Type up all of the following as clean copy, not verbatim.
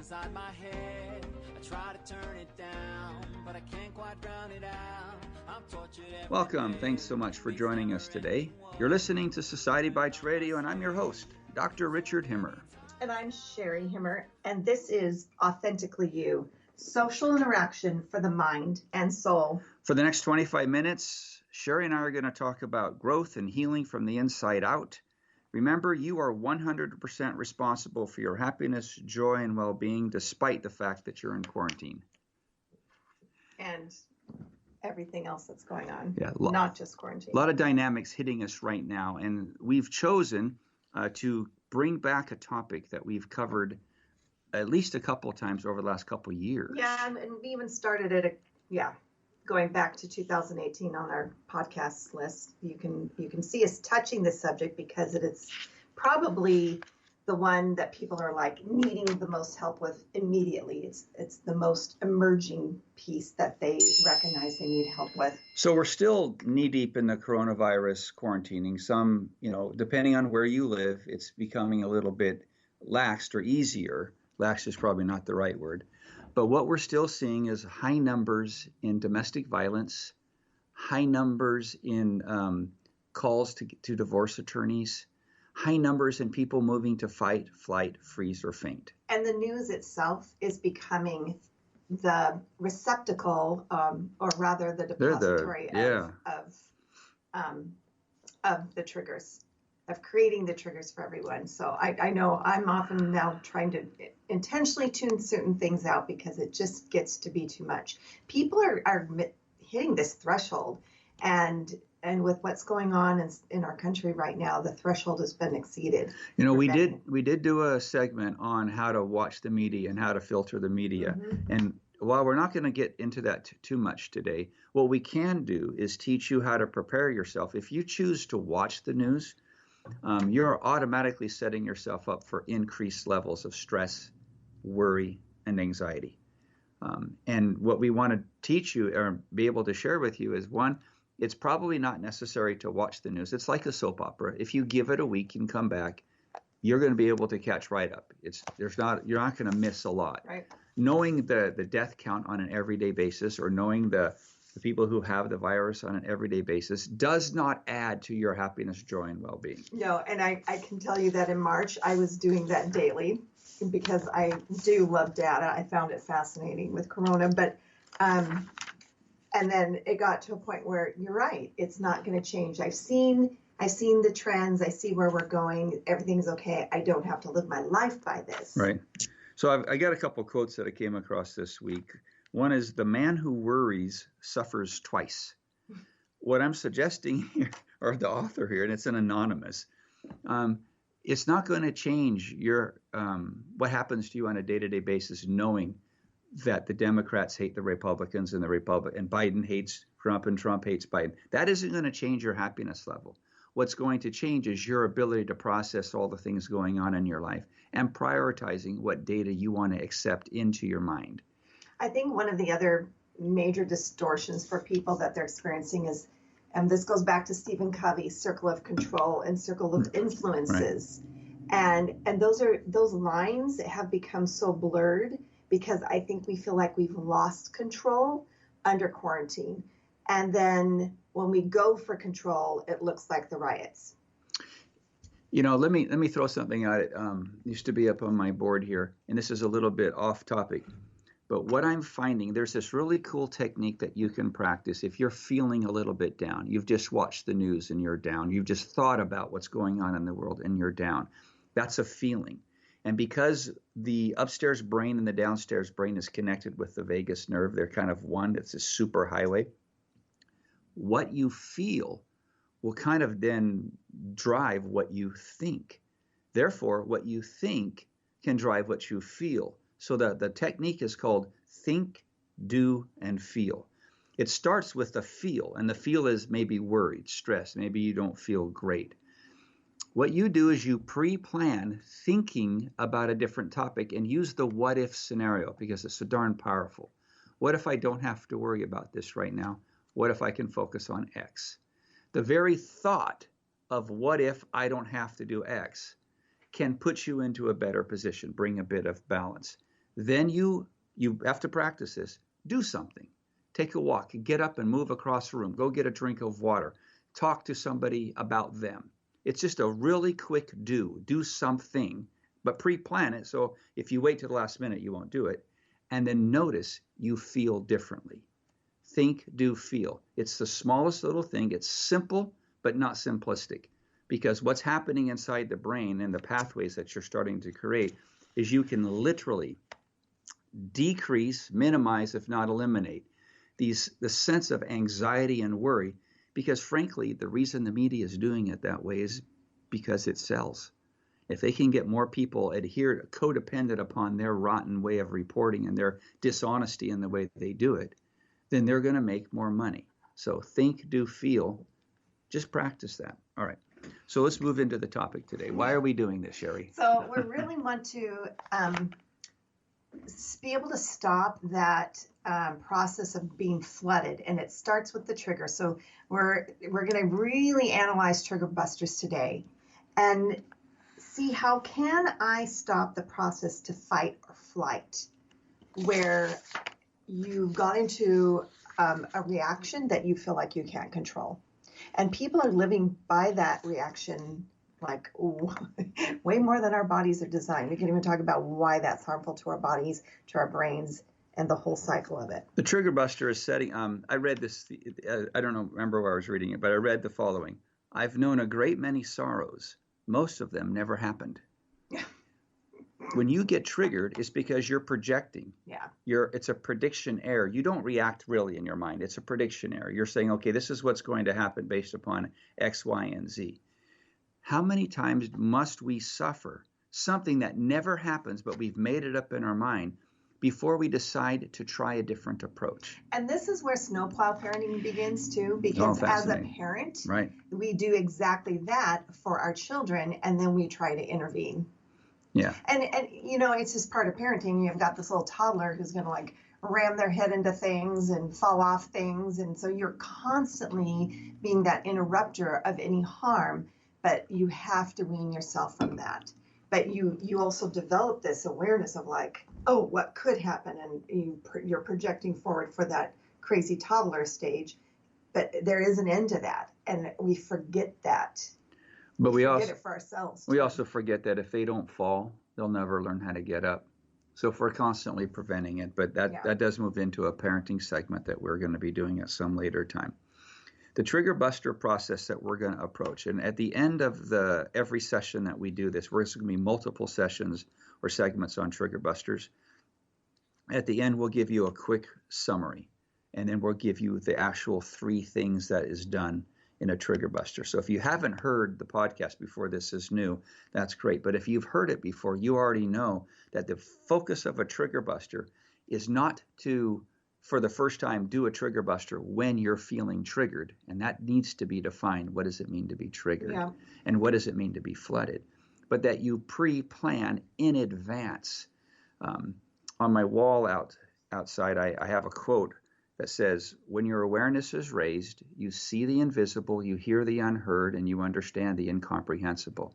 inside my head. I try to turn it down, but I can't quite drown it out. I'm tortured every Welcome. day. Thanks so much for joining us today. You're listening to Society Bites Radio, and I'm your host, Dr. Richard Himmer. And I'm Sherry Himmer, and this is Authentically You, social interaction for the mind and soul. For the next 25 minutes, Sherry and I are going to talk about growth and healing from the inside out. Remember, you are 100% responsible for your happiness, joy, and well-being, despite the fact that you're in quarantine. And everything else that's going on, Yeah, not just quarantine. A lot of dynamics hitting us right now, and we've chosen to bring back a topic that we've covered at least a couple of times over the last couple of years. Yeah, and we even started it, going back to 2018 on our podcast list. You can see us touching this subject because it's probably the one that people are like needing the most help with immediately. It's the most emerging piece that they recognize they need help with. So we're still knee deep in the coronavirus quarantining. Some, depending on where you live, it's becoming a little bit laxed or easier. Lax is probably not the right word. But what we're still seeing is high numbers in domestic violence, high numbers in calls to divorce attorneys, high numbers in people moving to fight, flight, freeze, or faint. And the news itself is becoming the receptacle, or rather the depository of the triggers, of creating the triggers for everyone. So I know I'm often now trying to intentionally tune certain things out because it just gets to be too much. People are hitting this threshold, and with what's going on in our country right now, the threshold has been exceeded. We did do a segment on how to watch the media and how to filter the media. Mm-hmm. And while we're not going to get into that too much today, what we can do is teach you how to prepare yourself. If you choose to watch the news, you're automatically setting yourself up for increased levels of stress, worry, and anxiety. And what we want to teach you or be able to share with you is, one, it's probably not necessary to watch the news. It's like a soap opera. If you give it a week and come back, you're going to be able to catch right up. You're not going to miss a lot. Right. Knowing the death count on an everyday basis, or knowing the people who have the virus on an everyday basis, does not add to your happiness, joy, and well-being. No, and I can tell you that in March, I was doing that daily because I do love data. I found it fascinating with Corona, but and then it got to a point where you're right, it's not going to change. I've seen the trends. I see where we're going. Everything's okay. I don't have to live my life by this. Right. So I got a couple of quotes that I came across this week. One is, the man who worries suffers twice. What I'm suggesting here, or the author here, and it's an anonymous, it's not going to change your what happens to you on a day-to-day basis, knowing that the Democrats hate the Republicans and Biden hates Trump and Trump hates Biden. That isn't going to change your happiness level. What's going to change is your ability to process all the things going on in your life and prioritizing what data you want to accept into your mind. I think one of the other major distortions for people that they're experiencing is, and this goes back to Stephen Covey's circle of control and circle of influences. Right. And those lines have become so blurred because I think we feel like we've lost control under quarantine. And then when we go for control, it looks like the riots. Let me throw something out. It used to be up on my board here, and this is a little bit off topic. But what I'm finding, there's this really cool technique that you can practice if you're feeling a little bit down. You've just watched the news and you're down. You've just thought about what's going on in the world and you're down. That's a feeling. And because the upstairs brain and the downstairs brain is connected with the vagus nerve, they're kind of one. It's a super highway. What you feel will kind of then drive what you think. Therefore, what you think can drive what you feel. So the technique is called think, do, and feel. It starts with the feel, and the feel is maybe worried, stressed, maybe you don't feel great. What you do is you pre-plan thinking about a different topic and use the what if scenario because it's so darn powerful. What if I don't have to worry about this right now? What if I can focus on X? The very thought of what if I don't have to do X can put you into a better position, bring a bit of balance. Then you have to practice this. Do something. Take a walk. Get up and move across the room. Go get a drink of water. Talk to somebody about them. It's just a really quick do. Do something, but pre-plan it. So if you wait to the last minute, you won't do it. And then notice you feel differently. Think, do, feel. It's the smallest little thing. It's simple, but not simplistic. Because what's happening inside the brain and the pathways that you're starting to create is you can literally decrease, minimize, if not eliminate, the sense of anxiety and worry. Because frankly, the reason the media is doing it that way is because it sells. If they can get more people adhered, codependent upon their rotten way of reporting and their dishonesty in the way they do it, then they're going to make more money. So think, do, feel. Just practice that. All right. So let's move into the topic today. Why are we doing this, Sherry? So we really want to be able to stop that process of being flooded, and it starts with the trigger. So we're going to really analyze trigger busters today and see how can I stop the process to fight or flight, where you got into a reaction that you feel like you can't control. And people are living by that reaction like way more than our bodies are designed. We can even talk about why that's harmful to our bodies, to our brains, and the whole cycle of it. The trigger buster is setting, I read this, I don't remember where I was reading it, but I read the following. I've known a great many sorrows. Most of them never happened. When you get triggered, it's because you're projecting. Yeah. It's a prediction error. You don't react really in your mind. It's a prediction error. You're saying, okay, this is what's going to happen based upon X, Y, and Z. How many times must we suffer something that never happens, but we've made it up in our mind before we decide to try a different approach? And this is where snowplow parenting begins too, because as a parent, right, we do exactly that for our children, and then we try to intervene. Yeah. And you know, it's just part of parenting. You've got this little toddler who's going to like ram their head into things and fall off things. And so you're constantly being that interrupter of any harm, but you have to wean yourself from that. But you also develop this awareness of like, oh, what could happen? And you're projecting forward for that crazy toddler stage. But there is an end to that. And we forget that. But we forget it for ourselves. We also forget that if they don't fall, they'll never learn how to get up. So if we're constantly preventing it, but that does move into a parenting segment that we're going to be doing at some later time. The trigger buster process that we're going to approach, and at the end of every session that we do this, there's going to be multiple sessions or segments on trigger busters. At the end, we'll give you a quick summary, and then we'll give you the actual 3 things that is done in a trigger buster. So if you haven't heard the podcast before, this is new, that's great. But if you've heard it before, you already know that the focus of a trigger buster is not to, for the first time, do a trigger buster when you're feeling triggered. And that needs to be defined. What does it mean to be triggered? Yeah. And what does it mean to be flooded? But that you pre-plan in advance. On my wall outside, I have a quote that says, when your awareness is raised, you see the invisible, you hear the unheard, and you understand the incomprehensible.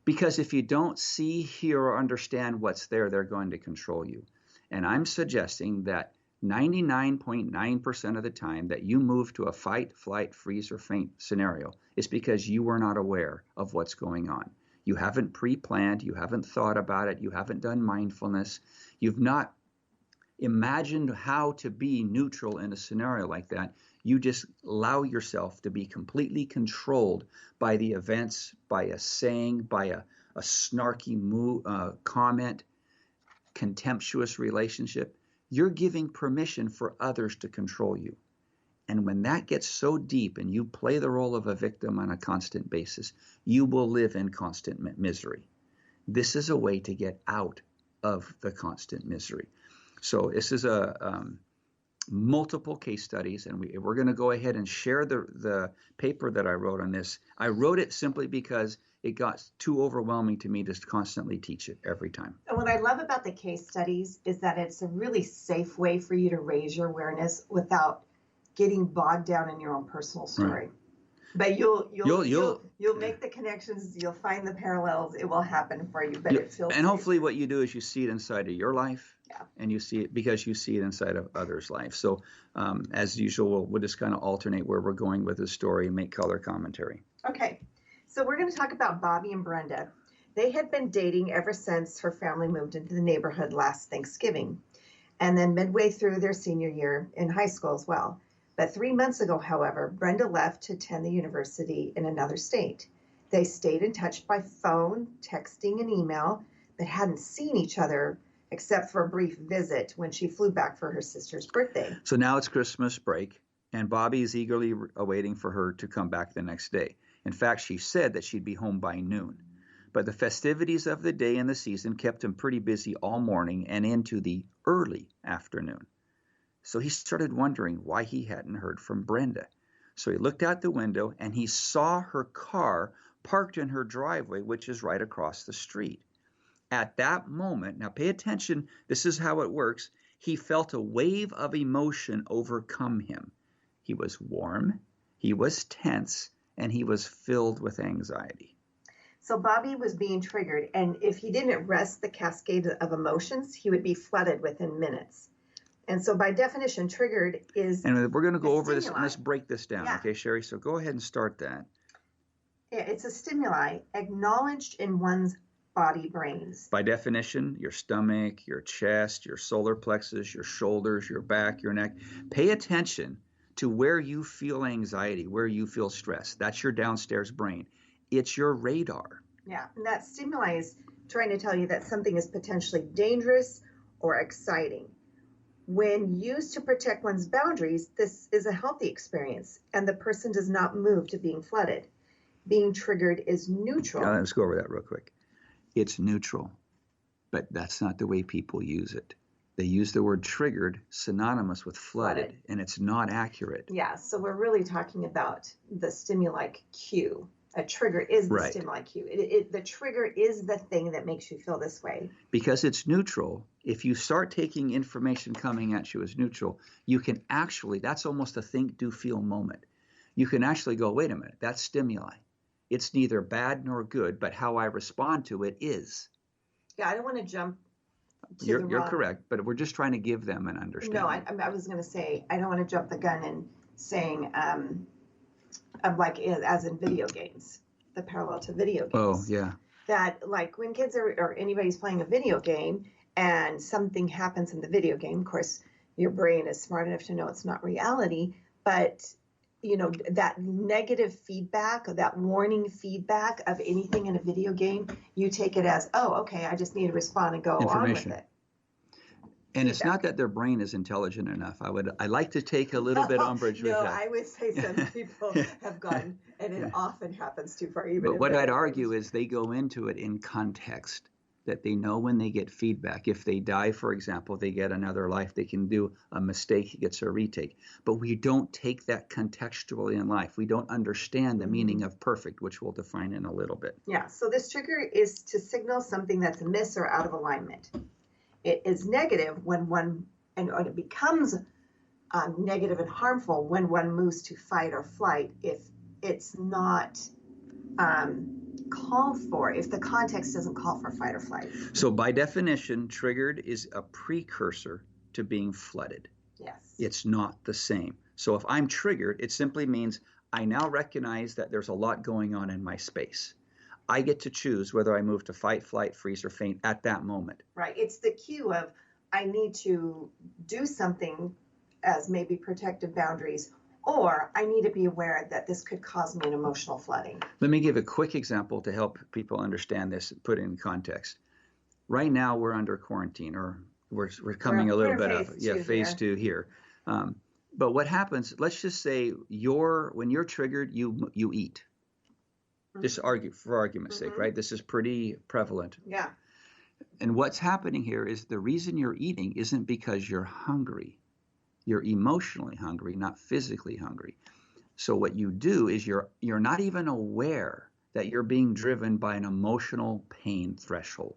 Because if you don't see, hear, or understand what's there, they're going to control you. And I'm suggesting that 99.9% of the time that you move to a fight, flight, freeze, or faint scenario is because you were not aware of what's going on. You haven't pre-planned, you haven't thought about it, you haven't done mindfulness, you've not imagined how to be neutral in a scenario like that. You just allow yourself to be completely controlled by the events, by a saying, by a snarky comment, contemptuous relationship. You're giving permission for others to control you. And when that gets so deep and you play the role of a victim on a constant basis, you will live in constant misery. This is a way to get out of the constant misery. So this is multiple case studies, and we're going to go ahead and share the paper that I wrote on this. I wrote it simply because it got too overwhelming to me to constantly teach it every time. And what I love about the case studies is that it's a really safe way for you to raise your awareness without getting bogged down in your own personal story. Right. But You'll you'll make the connections. You'll find the parallels. It will happen for you. But it feels and safe. hopefully what you do is you see it inside of your life, Yeah. and you see it because you see it inside of others' life. So as usual, we'll just kind of alternate where we're going with the story and make color commentary. Okay, so we're going to talk about Bobby and Brenda. They had been dating ever since her family moved into the neighborhood last Thanksgiving, and then midway through their senior year in high school as well. But 3 months ago, however, Brenda left to attend the university in another state. They stayed in touch by phone, texting, and email, but hadn't seen each other except for a brief visit when she flew back for her sister's birthday. So now it's Christmas break, and Bobby is eagerly awaiting for her to come back the next day. In fact, she said that she'd be home by noon. But the festivities of the day and the season kept him pretty busy all morning and into the early afternoon. So he started wondering why he hadn't heard from Brenda. So he looked out the window and he saw her car parked in her driveway, which is right across the street. At that moment, now pay attention, this is how it works, he felt a wave of emotion overcome him. He was warm, he was tense, and he was filled with anxiety. So Bobby was being triggered, and if he didn't arrest the cascade of emotions, he would be flooded within minutes. And so by definition, triggered is... And we're going to go over this, stimuli. and let's break this down, okay, Sherry? So go ahead and start that. It's a stimuli acknowledged in one's body brains. By definition, your stomach, your chest, your solar plexus, your shoulders, your back, your neck. Pay attention to where you feel anxiety, where you feel stress. That's your downstairs brain. It's your radar. Yeah, and that stimuli is trying to tell you that something is potentially dangerous or exciting. When used to protect one's boundaries, this is a healthy experience, and the person does not move to being flooded. Being triggered is neutral. Now, let's go over that real quick. It's neutral, but that's not the way people use it. They use the word triggered synonymous with flooded, and it's not accurate. Yeah, so we're really talking about the stimuli cue. A trigger is the stimuli cue. The trigger is the thing that makes you feel this way. Because it's neutral, if you start taking information coming at you as neutral, you can actually, that's almost a think, do, feel moment. You can actually go, wait a minute, that's stimuli. It's neither bad nor good, but how I respond to it is. Yeah, I don't want to jump to You're correct, but we're just trying to give them an understanding. No, I was going to say, I don't want to jump the gun in saying, like as in video games, the parallel to video games. Oh, yeah. That like when kids or anybody's playing a video game and something happens in the video game, of course, your brain is smart enough to know it's not reality, but you know, that negative feedback or that warning feedback of anything in a video game, you take it as, oh, okay, I just need to respond and go on with it. And it's not that their brain is intelligent enough. I like to take a little bit umbrage with that. No, I would say some people have gone, and it often happens too far. But what I'd argue is they go into it in context, that they know when they get feedback. If they die, for example, they get another life. They can do a mistake, it gets a retake. But we don't take that contextually in life. We don't understand the meaning of perfect, which we'll define in a little bit. Yeah, so this trigger is to signal something that's amiss or out of alignment. It is negative when and it becomes negative and harmful when one moves to fight or flight if it's not called for, if the context doesn't call for fight or flight. So by definition, triggered is a precursor to being flooded. Yes. It's not the same. So if I'm triggered, it simply means I now recognize that there's a lot going on in my space. I get to choose whether I move to fight, flight, freeze, or faint at that moment. Right. It's the cue of I need to do something as maybe protective boundaries, or I need to be aware that this could cause me an emotional flooding. Let me give a quick example to help people understand this, put it in context. Right now we're under quarantine, or we're coming a little bit of phase two here. But what happens, let's just say when you're triggered, you eat. Just argue for argument's sake, right? This is pretty prevalent. Yeah. And what's happening here is the reason you're eating isn't because you're hungry. You're emotionally hungry, not physically hungry. So what you do is you're not even aware that you're being driven by an emotional pain threshold.